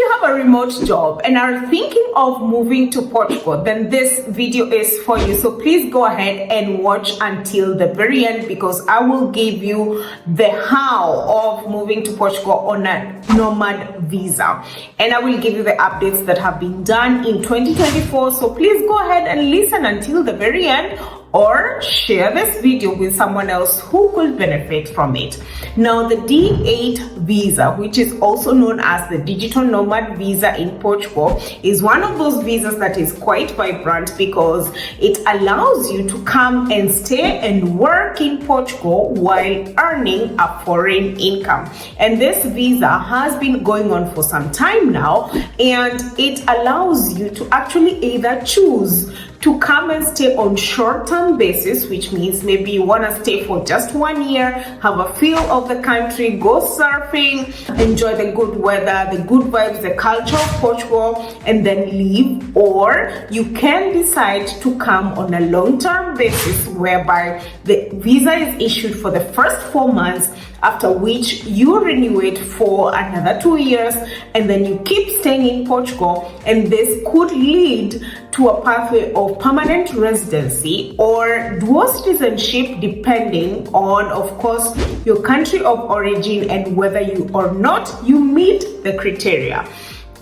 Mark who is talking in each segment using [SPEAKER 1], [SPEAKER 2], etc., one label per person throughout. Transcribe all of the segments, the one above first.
[SPEAKER 1] you have a remote job and are thinking of moving to Portugal, then this video is for you. So please go ahead and watch until the very end, because I will give you the how of moving to Portugal on a nomad visa. And I will give you the updates that have been done in 2024. So please go ahead and listen until the very end, or share this video with someone else who could benefit from it. Now, the D8 visa, which is also known as the digital nomad visa in Portugal, is one of those visas that is quite vibrant because it allows you to come and stay and work in Portugal while earning a foreign income. And this visa has been going on for some time now, and it allows you to actually either choose to come and stay on short-term basis, which means maybe you want to stay for just 1 year, have a feel of the country, go surfing, enjoy the good weather, the good vibes, the culture of Portugal, and then leave. Or you can decide to come on a long-term basis, whereby the visa is issued for the first 4 months, after which you renew it for another 2 years, and then you keep staying in Portugal. And this could lead to a pathway of permanent residency or dual citizenship, depending on, of course, your country of origin and whether you or not you meet the criteria.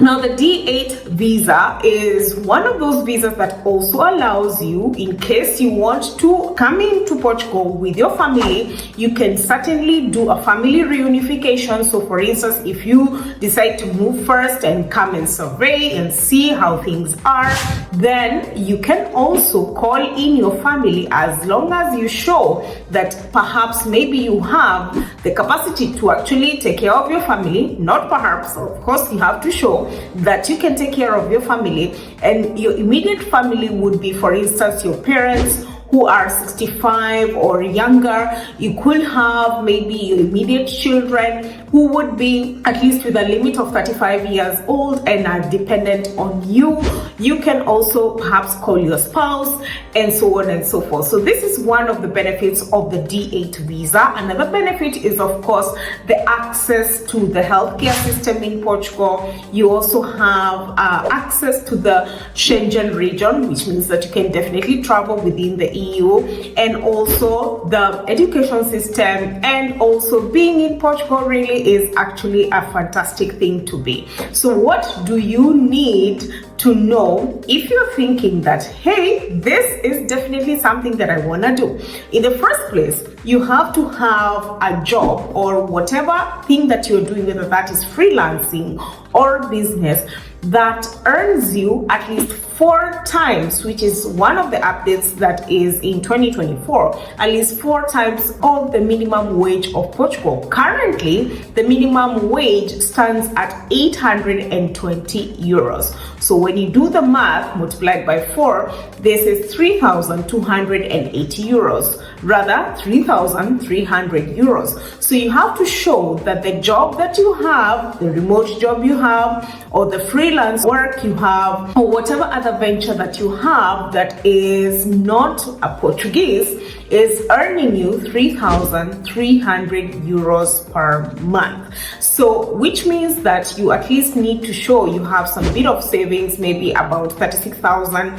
[SPEAKER 1] Now, the D8 visa is one of those visas that also allows you, in case you want to come into Portugal with your family, you can certainly do a family reunification. So for instance, if you decide to move first and come and survey and see how things are, then you can also call in your family, as long as you show that perhaps maybe you have the capacity to actually take care of your family. Not perhaps, of course, you have to show that you can take care of your family, and your immediate family would be, for instance, your parents who are 65 or younger. You could have maybe your immediate children who would be at least with a limit of 35 years old and are dependent on you. You can also perhaps call your spouse, and so on and so forth. So this is one of the benefits of the D8 visa. Another benefit is, of course, the access to the healthcare system in Portugal. You also have access to the Schengen region, which means that you can definitely travel within the EU, and also the education system, and also being in Portugal really is actually a fantastic thing to be. So what do you need to know if you're thinking that, hey, this is definitely something that I want to do? In the first place, you have to have a job or whatever thing that you're doing, whether that is freelancing or business, that earns you at least 4 times, which is one of the updates that is in 2024, at least 4 times of the minimum wage of Portugal. Currently, the minimum wage stands at 820 euros. So when you do the math, multiplied by 4, this is 3,280 euros, rather 3,300 euros. So you have to show that the job that you have, the remote job you have, or the freelance work you have, or whatever other venture that you have that is not a Portuguese, is earning you 3,300 euros per month. So which means that you at least need to show you have some bit of savings, maybe about 36,000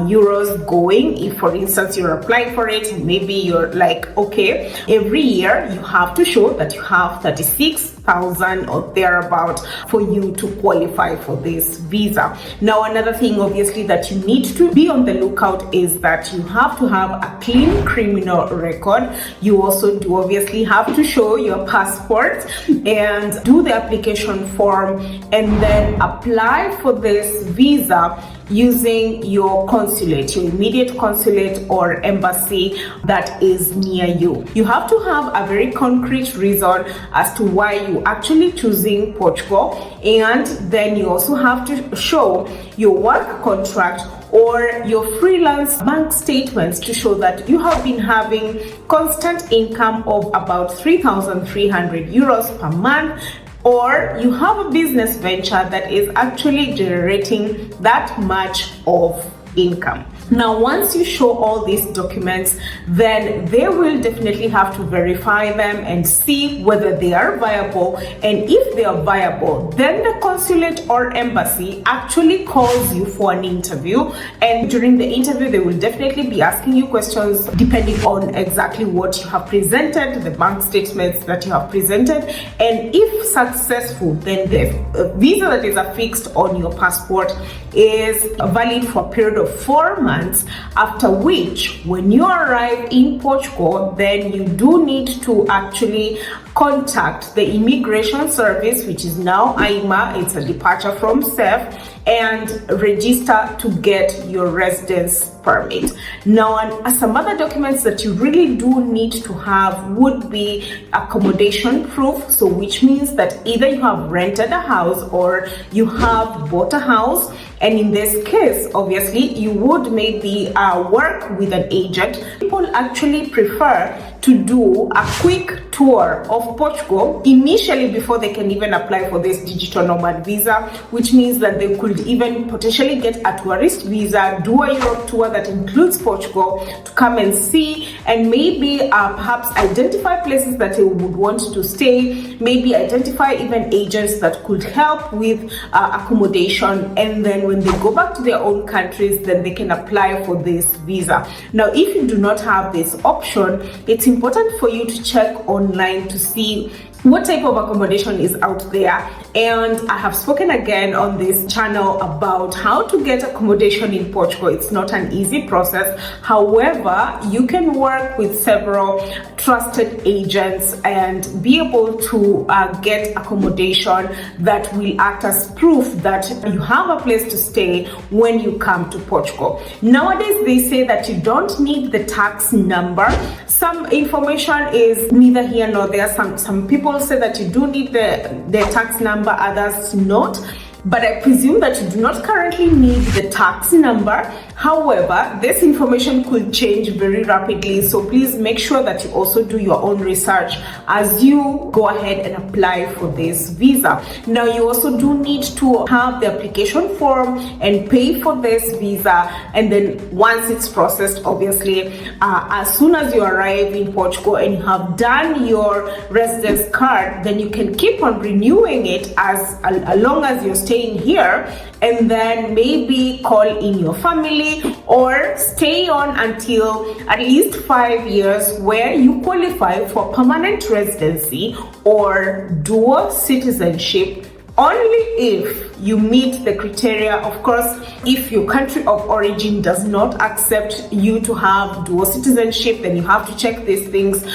[SPEAKER 1] euros going. If, for instance, you're applying for it, maybe you're like, okay, every year you have to show that you have 36,000 or thereabout for you to qualify for this visa. Now, another thing obviously that you need to be on the lookout is that you have to have a clean criminal record. You also do obviously have to show your passport and do the application form, and then apply for this visa using your consulate, your immediate consulate or embassy that is near you. You have to have a very concrete reason as to why you actually choosing Portugal, and then you also have to show your work contract or your freelance bank statements to show that you have been having constant income of about 3,300 euros per month, or you have a business venture that is actually generating that much of income. Now, once you show all these documents, then they will definitely have to verify them and see whether they are viable. And if they are viable, then the consulate or embassy actually calls you for an interview. And during the interview, they will definitely be asking you questions depending on exactly what you have presented, the bank statements that you have presented. And if successful, then the visa that is affixed on your passport is valid for a period of 4 months, after which, when you arrive in Portugal, then you do need to actually contact the immigration service, which is now IMA, it's a departure from SEF, and register to get your residence permit. Now, some other documents that you really do need to have would be accommodation proof, so which means that either you have rented a house or you have bought a house. And in this case, obviously, you would maybe work with an agent. People actually prefer to do a quick tour of Portugal initially before they can even apply for this digital nomad visa, which means that they could even potentially get a tourist visa, do a Europe tour that includes Portugal to come and see, and maybe perhaps identify places that they would want to stay, maybe identify even agents that could help with accommodation, and then when they go back to their own countries, then they can apply for this visa. Now, if you do not have this option, it's important for you to check online to see what type of accommodation is out there. And I have spoken again on this channel about how to get accommodation in Portugal. It's not an easy process. However, you can work with several trusted agents and be able to get accommodation that will act as proof that you have a place to stay when you come to Portugal. Nowadays, they say that you don't need the tax number. Some information is neither here nor there. Some people say that you do need the tax number, others not. But I presume that you do not currently need the tax number. However, this information could change very rapidly, so please make sure that you also do your own research as you go ahead and apply for this visa. Now, you also do need to have the application form and pay for this visa, and then once it's processed, obviously, as soon as you arrive in Portugal and you have done your residence card, then you can keep on renewing it as long as you're staying here, and then maybe call in your family or stay on until at least 5 years, where you qualify for permanent residency or dual citizenship, only if you meet the criteria. Of course, if your country of origin does not accept you to have dual citizenship, then you have to check these things,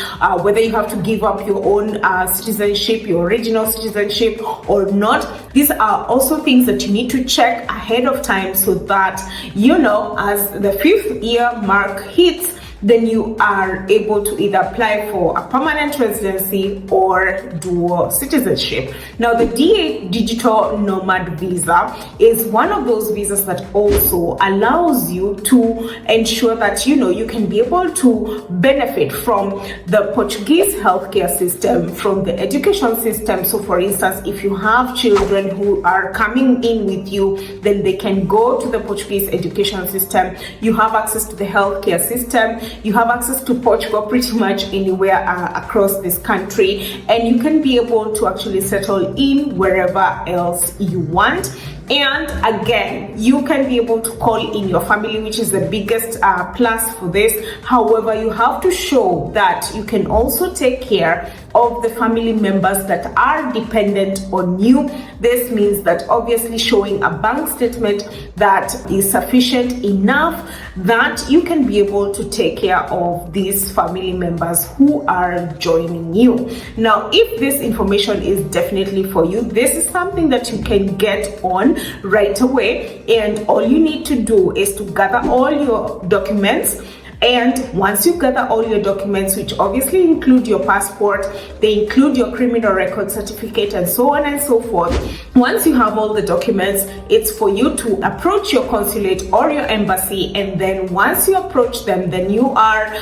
[SPEAKER 1] whether you have to give up your own citizenship, your original citizenship or not. These are also things that you need to check ahead of time, so that, you know, as the 5th year mark hits, then you are able to either apply for a permanent residency or dual citizenship. Now, the D8 Digital Nomad Visa is one of those visas that also allows you to ensure that, you know, you can be able to benefit from the Portuguese healthcare system, from the education system. So, for instance, if you have children who are coming in with you, then they can go to the Portuguese education system. You have access to the healthcare system. You have access to Portugal pretty much anywhere across this country, and you can be able to actually settle in wherever else you want. And again, you can be able to call in your family, which is the biggest plus for this. However, you have to show that you can also take care of the family members that are dependent on you. This means that obviously showing a bank statement that is sufficient enough that you can be able to take care of these family members who are joining you. Now, if this information is definitely for you, this is something that you can get on right away, and all you need to do is to gather all your documents And once you gather all your documents, which obviously include your passport, they include your criminal record certificate, and so on and so forth. Once you have all the documents, it's for you to approach your consulate or your embassy, and then once you approach them, then you are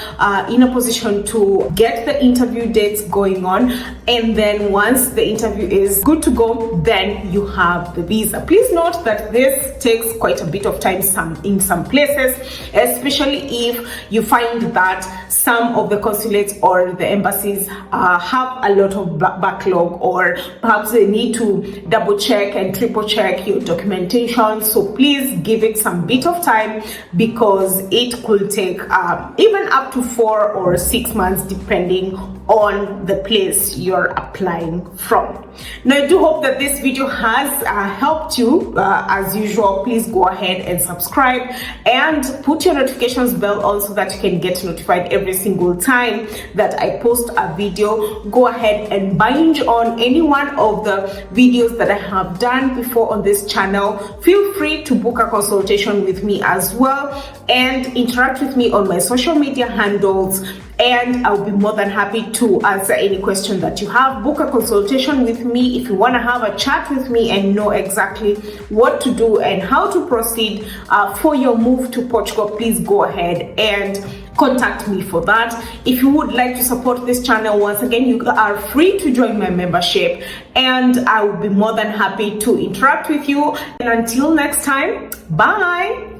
[SPEAKER 1] in a position to get the interview dates going on. And then once the interview is good to go, then you have the visa. Please note that this takes quite a bit of time in some places, especially if you find that some of the consulates or the embassies have a lot of backlog, or perhaps they need to double check and triple check your documentation. So please give it some bit of time, because it could take even up to 4 or 6 months depending on the place you're applying from. Now, I do hope that this video has helped you. As usual, please go ahead and subscribe and put your notifications bell on so that you can get notified every single time that I post a video. Go ahead and binge on any one of the videos that I have done before on this channel. Feel free to book a consultation with me as well, and interact with me on my social media handles, and I'll be more than happy to answer any question that you have. Book a consultation with me if you want to have a chat with me and know exactly what to do and how to proceed for your move to Portugal. Please go ahead and contact me for that. If you would like to support this channel, once again, you are free to join my membership, and I will be more than happy to interact with you. And until next time, bye.